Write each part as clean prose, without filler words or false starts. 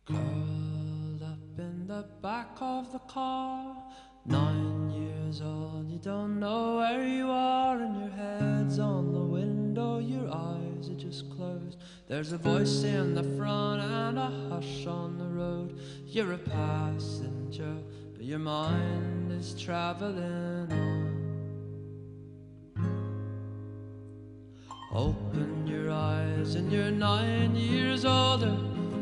Curled up in the back of the car, 9 years old, you don't know where you are, and your head's on the window, your eyes are just closed. There's a voice in the front and a hush on the road. You're a passenger, but your mind is traveling on. Open your eyes and you're 9 years older,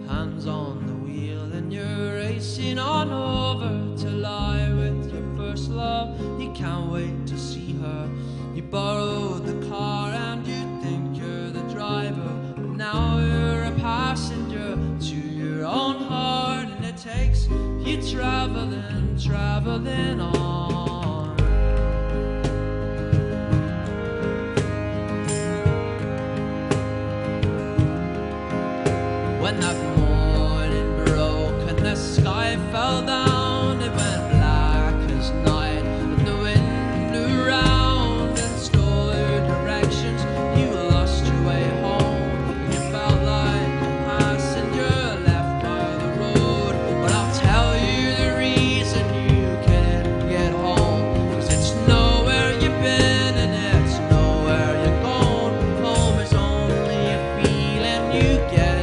hands on the wheel and you're racing on over to lie with your first love. You can't wait to see her. You borrowed the car and you think you're the driver, but now you're a passenger to your own heart, and it takes you traveling, traveling on. When that morning broke and the sky fell down, it went black as night, and the wind blew round and stole your directions. You lost your way home, you felt like a passenger left by the road. But I'll tell you the reason you can't get home, 'cause it's nowhere you've been and it's nowhere you're going. Home is only a feeling you get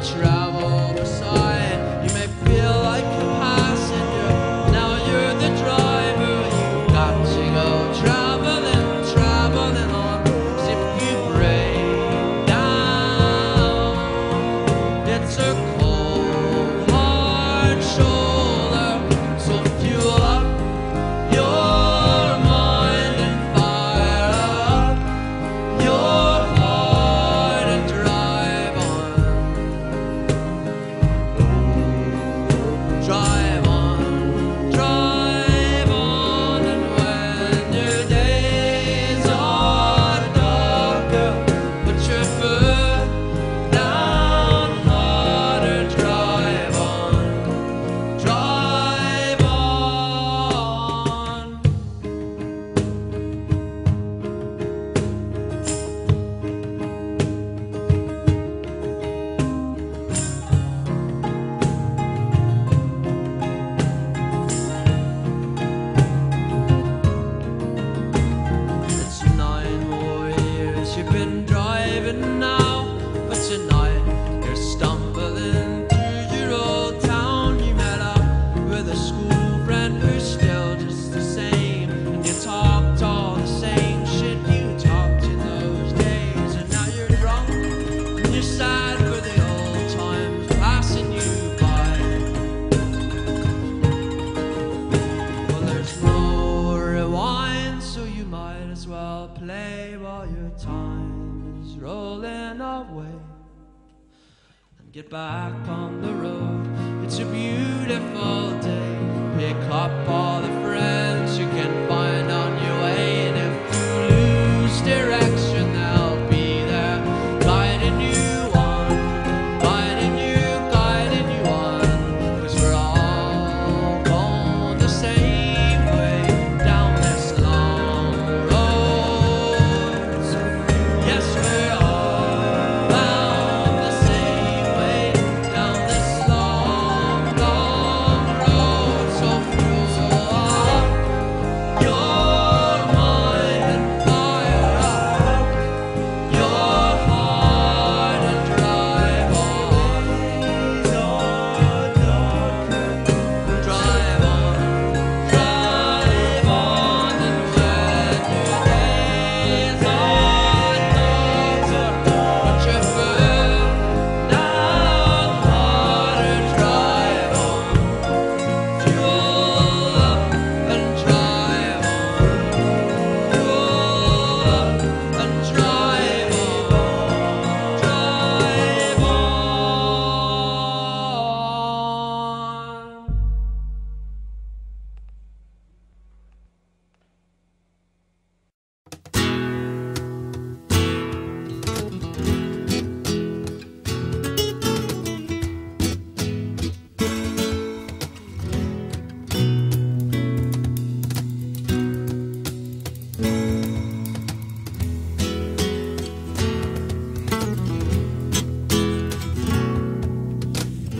travel beside. You may feel like a passenger, now you're the driver. You've got to go traveling, traveling on. 'Cause if you break down, it's a cold, hard shoulder. So fuel up your mind and fire up your heart and drive on. Drive on, and when your days are darker, put your foot down harder. Drive on, drive on. You've been driving now, but tonight you're stumbling through your old town. You met up with a school friend who's still just the same, and you talked all the same shit you talked in those days. And now you're drunk and you're sad for the old times passing you by. Well, there's no rewind, so you might as well play while your time is rolling away, and get back on the road. It's a beautiful day. Pick up all the friends you can find on your way, and if you lose direction, they'll be there guiding you on, guiding you on. 'Cause we're all going the same way down this long road. Yes, we're all bound the same way down this long, long road. So fuel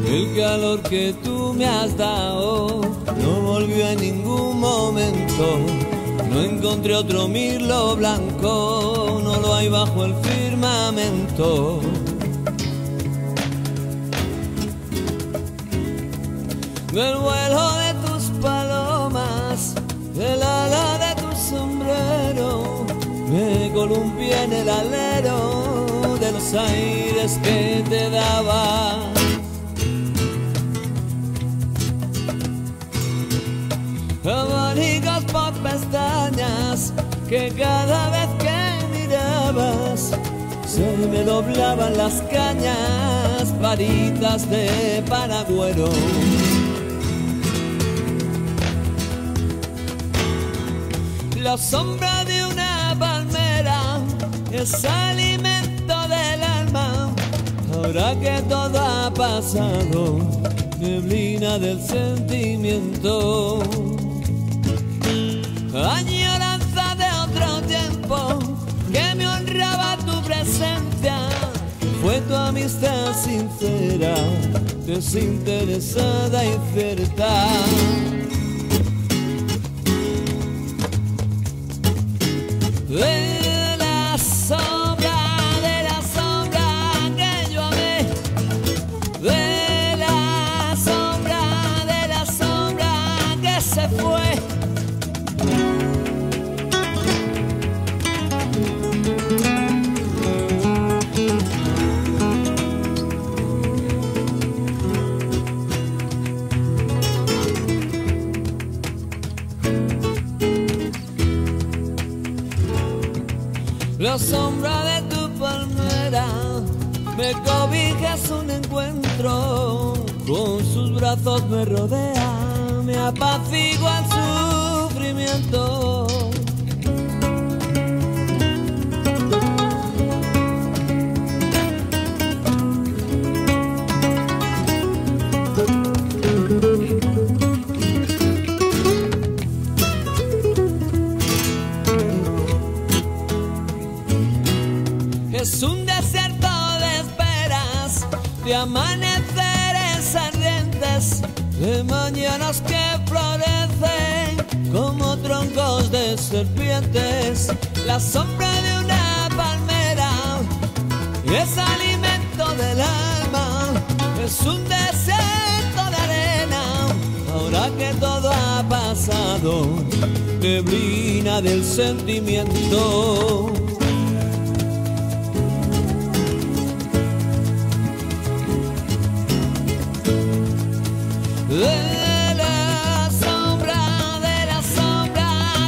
El calor que tú me has dado no volvió en ningún momento. No encontré otro mirlo blanco, no lo hay bajo el firmamento. Del vuelo de tus palomas, del ala de tu sombrero, me columpié en el alero de los aires que te daba. Abanicos por pestañas que cada vez que mirabas se me doblaban las cañas, varitas de paragüero. La sombra de una palmera es alimento del alma. Ahora que todo ha pasado, neblina del sentimiento. Añoranza de otro tiempo que me honraba tu presencia. Fue tu amistad sincera, desinteresada y cierta. De la sombra que yo amé, de la sombra que se fue. La sombra de tu palmera me cobija, es un encuentro, con sus brazos me rodea, me apacigua el sufrimiento. Es un desierto de esperas, de amaneceres ardientes, de mañanas que florecen como troncos de serpientes. La sombra de una palmera es alimento del alma, es un desierto de arena. Ahora que todo ha pasado, neblina del sentimiento. De la sombra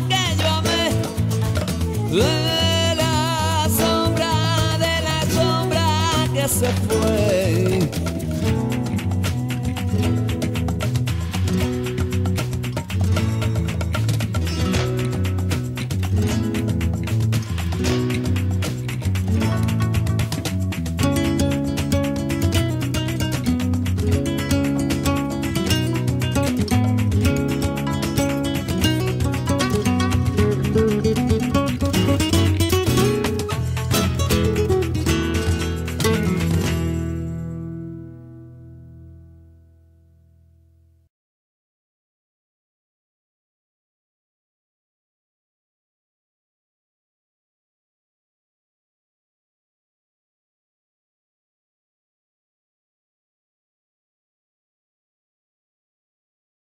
que yo amé, de la sombra que se fue.